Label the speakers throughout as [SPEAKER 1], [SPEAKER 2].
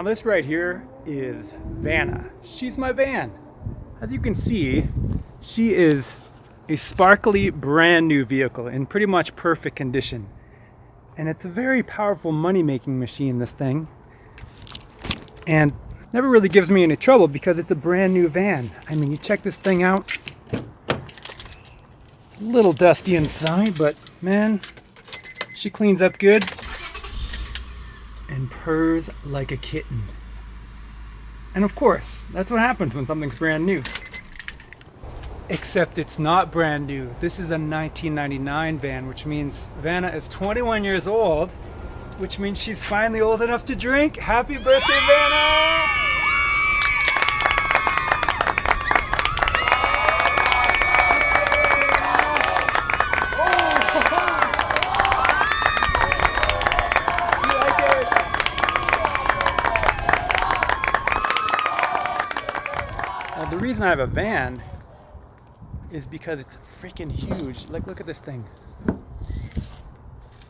[SPEAKER 1] this right here is Vanna. She's my van. As you can see, she is a sparkly brand new vehicle in pretty much perfect condition. And it's a very powerful money-making machine, this thing. And never really gives me any trouble because it's a brand new van. I mean, you check this thing out. It's a little dusty inside, but man, she cleans up good and purrs like a kitten. And of course, that's what happens when something's brand new. Except it's not brand new. This is a 1999 van, which means Vanna is 21 years old, which means she's finally old enough to drink. Happy birthday, Vanna! The reason I have a van is because it's freaking huge. Like, look at this thing.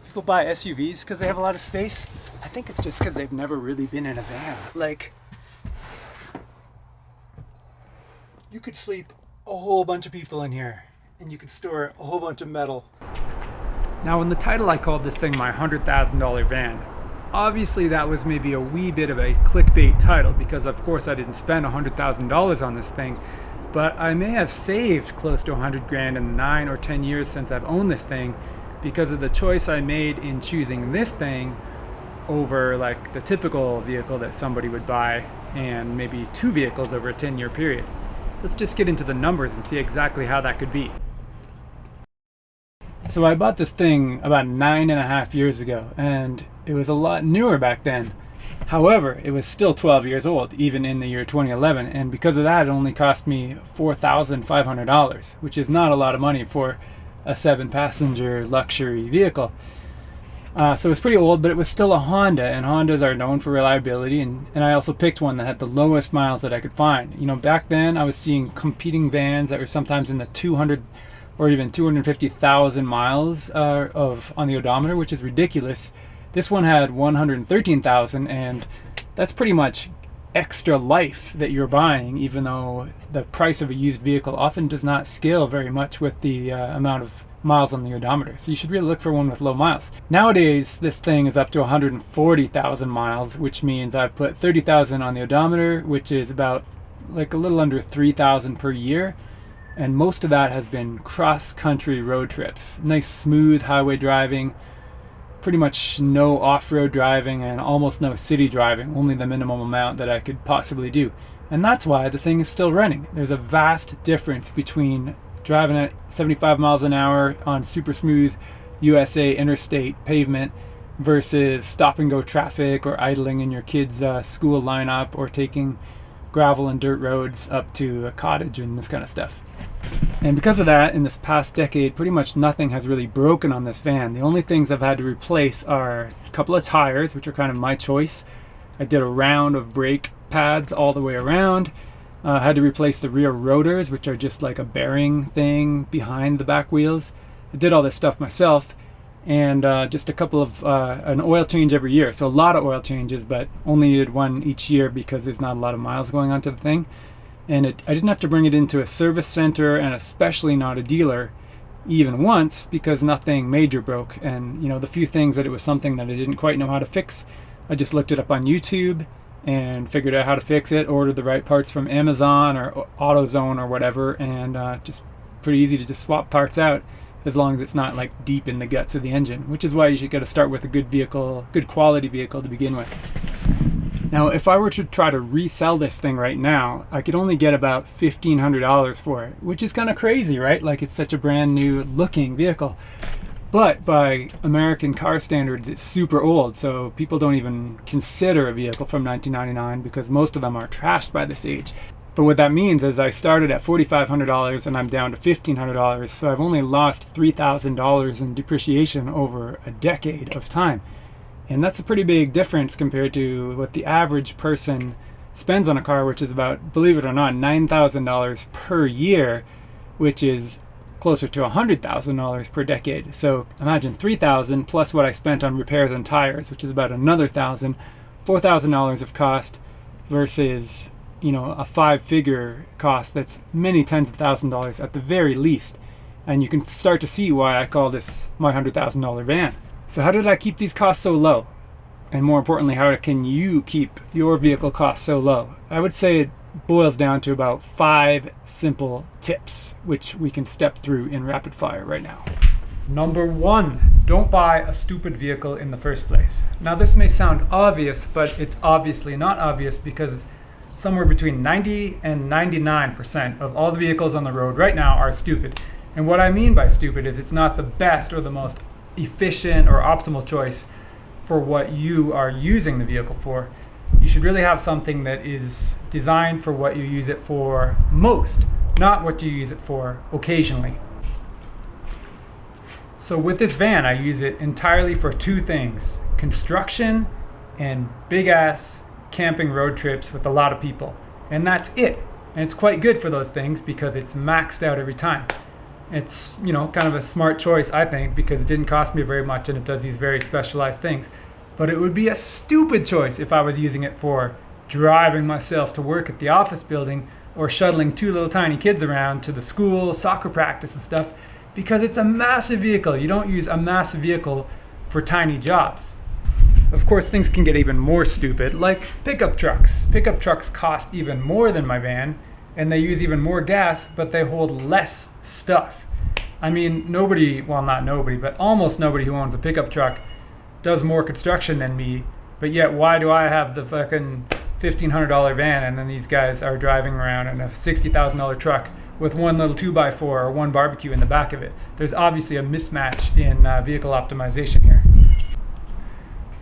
[SPEAKER 1] People buy SUVs because they have a lot of space. I think it's just because they've never really been in a van. Like, you could sleep a whole bunch of people in here, and you could store a whole bunch of metal. Now, in the title, I called this thing my $100,000 van. Obviously, that was maybe a wee bit of a clickbait title because, of course, I didn't spend $100,000 on this thing, but I may have saved close to 100 grand in the 9 or 10 years since I've owned this thing because of the choice I made in choosing this thing over like the typical vehicle that somebody would buy and maybe 2 vehicles over a 10-year period. Let's just get into the numbers and see exactly how that could be. So I bought this thing about 9.5 years ago, and it was a lot newer back then. However, it was still 12 years old, even in the year 2011, and because of that, it only cost me $4,500, which is not a lot of money for a 7-passenger luxury vehicle. So it was pretty old, but it was still a Honda, and Hondas are known for reliability, and I also picked one that had the lowest miles that I could find. You know, back then, I was seeing competing vans that were sometimes in the 200 or even 250,000 miles on the odometer, which is ridiculous. This one had 113,000, and that's pretty much extra life that you're buying, even though the price of a used vehicle often does not scale very much with the amount of miles on the odometer. So you should really look for one with low miles. Nowadays, this thing is up to 140,000 miles, which means I've put 30,000 on the odometer, which is about like a little under 3,000 per year. And most of that has been cross-country road trips. Nice smooth highway driving, pretty much no off-road driving, and almost no city driving, only the minimum amount that I could possibly do. And that's why the thing is still running. There's a vast difference between driving at 75 miles an hour on super smooth USA interstate pavement versus stop-and-go traffic or idling in your kids' school lineup or taking gravel and dirt roads up to a cottage and this kind of stuff. And because of that, in this past decade, pretty much nothing has really broken on this van. The only things I've had to replace are a couple of tires, which are kind of my choice. I did a round of brake pads all the way around. I had to replace the rear rotors, which are just like a bearing thing behind the back wheels. I did all this stuff myself, and just a couple of an oil change every year. So a lot of oil changes, but only needed one each year because there's not a lot of miles going onto the thing. And I didn't have to bring it into a service center, and especially not a dealer, even once, because nothing major broke. And you know, the few things that it was something that I didn't quite know how to fix, I just looked it up on YouTube and figured out how to fix it, ordered the right parts from Amazon or AutoZone or whatever, and just pretty easy to just swap parts out as long as it's not like deep in the guts of the engine, which is why you should get to start with a good vehicle, good quality vehicle to begin with. Now, if I were to try to resell this thing right now, I could only get about $1,500 for it, which is kind of crazy, right? Like, it's such a brand new looking vehicle. But by American car standards, it's super old, so people don't even consider a vehicle from 1999 because most of them are trashed by this age. But what that means is I started at $4,500 and I'm down to $1,500, so I've only lost $3,000 in depreciation over a decade of time. And that's a pretty big difference compared to what the average person spends on a car, which is about, believe it or not, $9,000 per year, which is closer to $100,000 per decade. So imagine $3,000 plus what I spent on repairs and tires, which is about another $1,000, $4,000 of cost versus, a 5-figure cost that's many tens of $1,000s at the very least. And you can start to see why I call this my $100,000 van. So how did I keep these costs so low? And more importantly, how can you keep your vehicle costs so low? I would say it boils down to about 5 simple tips, which we can step through in rapid fire right now. Number 1, don't buy a stupid vehicle in the first place. Now this may sound obvious, but it's obviously not obvious because somewhere between 90 and 99% of all the vehicles on the road right now are stupid. And what I mean by stupid is it's not the best or the most efficient or optimal choice for what you are using the vehicle for. You should really have something that is designed for what you use it for most, not what you use it for occasionally. So with this van, I use it entirely for 2 things: construction and big ass camping road trips with a lot of people. And that's it. And it's quite good for those things because it's maxed out every time. It's, kind of a smart choice, I think, because it didn't cost me very much and it does these very specialized things. But it would be a stupid choice if I was using it for driving myself to work at the office building or shuttling 2 little tiny kids around to the school, soccer practice and stuff, because it's a massive vehicle. You don't use a massive vehicle for tiny jobs. Of course, things can get even more stupid, like pickup trucks. Pickup trucks cost even more than my van, and they use even more gas, but they hold less stuff. I mean, not nobody, but almost nobody who owns a pickup truck does more construction than me, but yet why do I have the fucking $1,500 van and then these guys are driving around in a $60,000 truck with one little 2x4 or one barbecue in the back of it? There's obviously a mismatch in vehicle optimization here.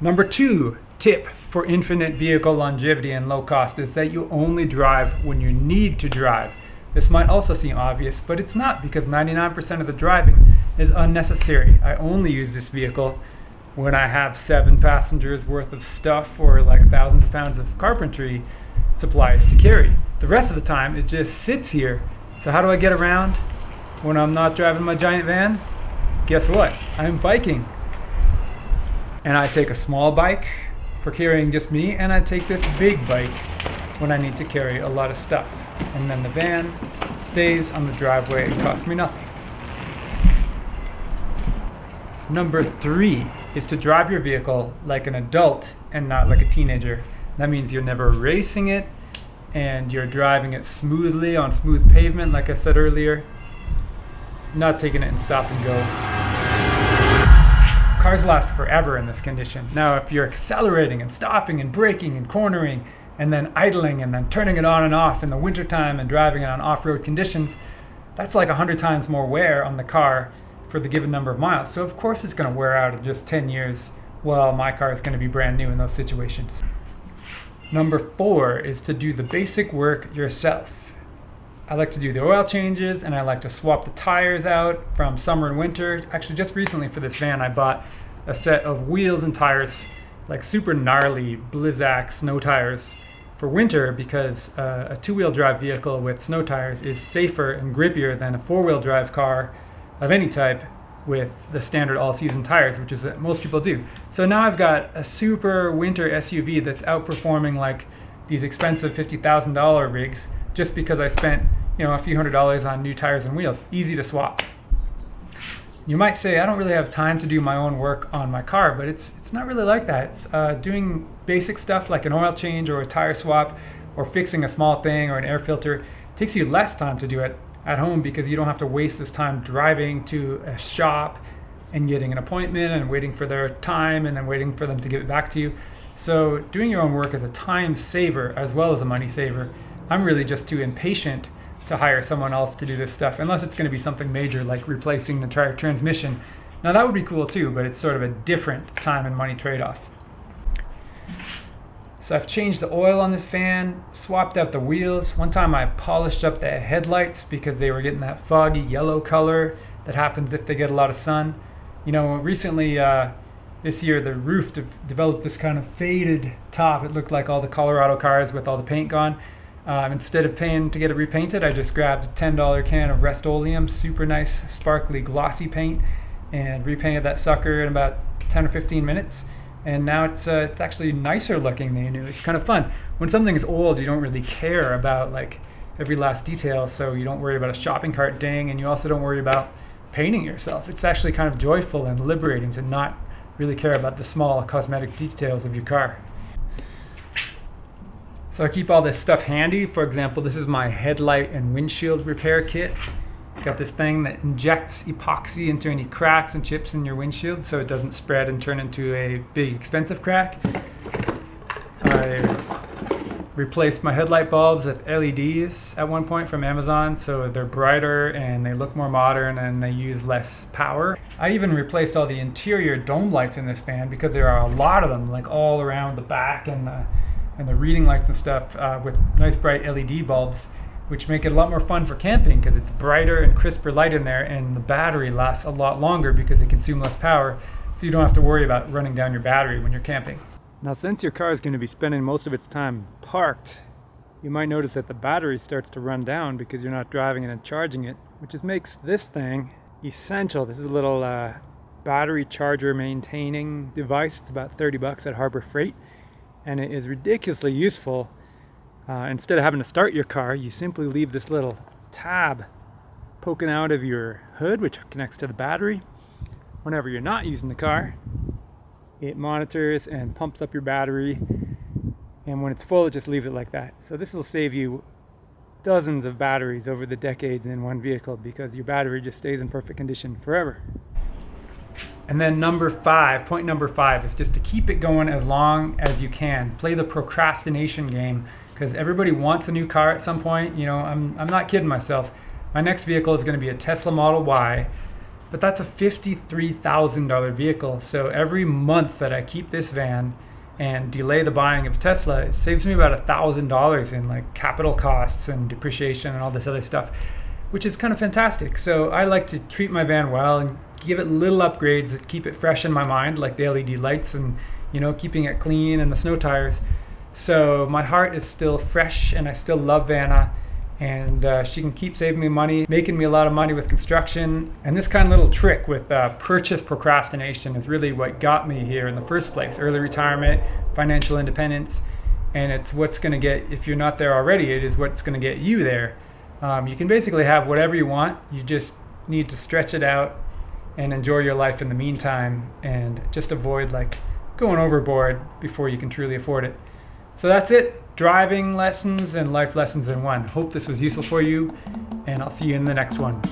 [SPEAKER 1] Number 2 tip for infinite vehicle longevity and low cost is that you only drive when you need to drive. This might also seem obvious, but it's not, because 99% of the driving is unnecessary. I only use this vehicle when I have 7 passengers worth of stuff or like thousands of pounds of carpentry supplies to carry. The rest of the time it just sits here. So how do I get around when I'm not driving my giant van? Guess what? I'm biking. And I take a small bike for carrying just me, and I take this big bike when I need to carry a lot of stuff. And then the van stays on the driveway and costs me nothing. Number 3 is to drive your vehicle like an adult and not like a teenager. That means you're never racing it and you're driving it smoothly on smooth pavement, like I said earlier, not taking it in stop and go. Cars last forever in this condition. Now, if you're accelerating and stopping and braking and cornering and then idling and then turning it on and off in the wintertime and driving it on off-road conditions, that's like 100 times more wear on the car for the given number of miles. So of course it's going to wear out in just 10 years, while my car is going to be brand new in those situations. Number 4 is to do the basic work yourself. I like to do the oil changes, and I like to swap the tires out from summer and winter. Actually, just recently for this van, I bought a set of wheels and tires, like super gnarly Blizzak snow tires for winter, because a 2-wheel drive vehicle with snow tires is safer and grippier than a 4-wheel drive car of any type with the standard all-season tires, which is what most people do. So now I've got a super winter SUV that's outperforming like these expensive $50,000 rigs, just because I spent, a few $100s on new tires and wheels. Easy to swap. You might say, I don't really have time to do my own work on my car, but it's not really like that. It's doing basic stuff like an oil change or a tire swap or fixing a small thing or an air filter. It takes you less time to do it at home because you don't have to waste this time driving to a shop and getting an appointment and waiting for their time and then waiting for them to give it back to you. So doing your own work is a time saver as well as a money saver. I'm really just too impatient to hire someone else to do this stuff, unless it's going to be something major like replacing the transmission. Now that would be cool too, but it's sort of a different time and money trade-off. So I've changed the oil on this van, swapped out the wheels. One time I polished up the headlights because they were getting that foggy yellow color that happens if they get a lot of sun. Recently this year the roof developed this kind of faded top. It looked like all the Colorado cars with all the paint gone. Instead of paying to get it repainted, I just grabbed a $10 can of Rust-Oleum, super nice, sparkly, glossy paint, and repainted that sucker in about 10 or 15 minutes. and now it's actually nicer looking than new. It's kind of fun. When something is old, you don't really care about like every last detail, so you don't worry about a shopping cart ding, and you also don't worry about painting yourself. It's actually kind of joyful and liberating to not really care about the small cosmetic details of your car. So I keep all this stuff handy. For example, this is my headlight and windshield repair kit. Got this thing that injects epoxy into any cracks and chips in your windshield so it doesn't spread and turn into a big expensive crack. I replaced my headlight bulbs with LEDs at one point from Amazon, so they're brighter and they look more modern and they use less power. I even replaced all the interior dome lights in this van because there are a lot of them, like all around the back and the reading lights and stuff, with nice bright LED bulbs, which make it a lot more fun for camping because it's brighter and crisper light in there, and the battery lasts a lot longer because it consumes less power, so you don't have to worry about running down your battery when you're camping. Now, since your car is going to be spending most of its time parked, you might notice that the battery starts to run down because you're not driving it and charging it, which makes this thing essential. This is a little battery charger maintaining device. It's about $30 at Harbor Freight, and it is ridiculously useful. Instead of having to start your car, you simply leave this little tab poking out of your hood, which connects to the battery. Whenever you're not using the car, it monitors and pumps up your battery, and when it's full, it just leaves it like that. So this will save you dozens of batteries over the decades in one vehicle because your battery just stays in perfect condition forever. And then point number five is just to keep it going as long as you can. Play the procrastination game, because everybody wants a new car at some point. You know, I'm not kidding myself. My next vehicle is going to be a Tesla Model Y, but that's a $53,000 vehicle. So every month that I keep this van and delay the buying of Tesla, it saves me about $1,000 in like capital costs and depreciation and all this other stuff, which is kind of fantastic. So I like to treat my van well and give it little upgrades that keep it fresh in my mind, like the LED lights and, you know, keeping it clean and the snow tires. So my heart is still fresh, and I still love Vanna, and she can keep saving me money, making me a lot of money with construction. And this kind of little trick with purchase procrastination is really what got me here in the first place. Early retirement, financial independence, and it's what's going to get, if you're not there already, it is what's going to get you there. You can basically have whatever you want. You just need to stretch it out and enjoy your life in the meantime, and just avoid like going overboard before you can truly afford it. So that's it. Driving lessons and life lessons in one. Hope this was useful for you, and I'll see you in the next one.